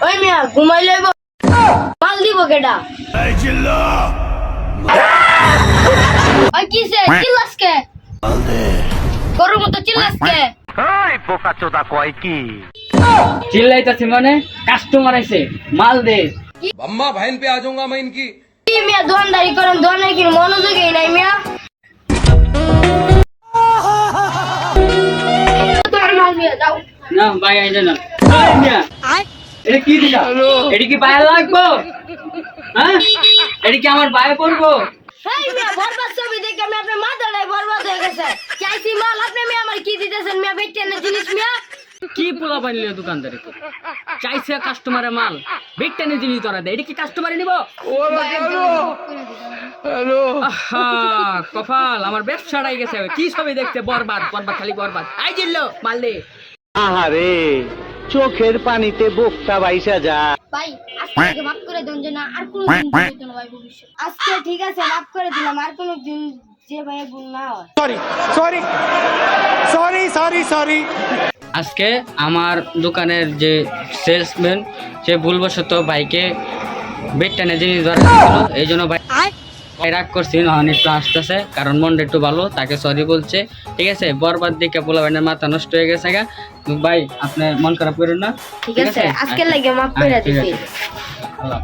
ওই মিয়া ঘুমাই লইব মাল দিব কেডা ওই কিসে চিল্লাস কে গরুর মতো চিল্লাস কে এই পোকা চোদা কয় কি চিল্লাইতাছি মানে কাস্টমার আইছে মাল দে। अम्मा बहन पे आ जाऊंगा मैं इनकी। কি মিয়া দোকানদারি করেন দোকানে কি মনোযোগই নাই মিয়া তোমার মাল মিয়া দাও না ভাই আইছে না এই মিয়া এটা কি দিলা এটা কি পায়ে লাগবো হ্যাঁ এটা কি আমার পায়ে পড়বো এই মিয়া বরবাদ ছবি দেখে আমি আপনার মাথাটাই বরবাদ হয়ে গেছে চাইছি মাল আপনি মিয়া আমার কি দিতেছেন মিয়া বেচেন জিনিস মিয়া কি পোলা বানিলে দোকানদারি তো চাইছে কাস্টমারে মাল বেকটানে জিনিস তোরা দে এটা কি কাস্টমারে নিব আহা কপাল আমার ব্যবসাটাই গেছে কি ছবি দেখতে বরবাদ বরবাদ খালি বরবাদ আই জিল্লো মাল দে আহারে চোখের পানিতে বোকটা বাইসা যা ভাই আজকে থেকে মাফ করে দেন যে না আর কোনো দিন হইতো না ভাই ভবিষ্যৎ আজকে ঠিক আছে মাফ করে দিলাম আর কোনো দিন যে ভাই ভুল না হয় सॉरी আজকে আমার দোকানের যে সেলসম্যান সে ভুলবশত বাইকে বেকটানে জিনিস ধরা ছিল এই জন্য ভাই রাগ করছি নহন একটু আসতেছে কারণ মনটা একটু ভালো তাকে সরি বলছে ঠিক আছে বরবাদ দিকে পোলা ভাইয়ের মাথা নষ্ট হয়ে গেছে গা ভাই আপনি মন খারাপ করেন না ঠিক আছে আজকে লাগে মাফ করে ঠিক দিছি আছে। আল্লাহ।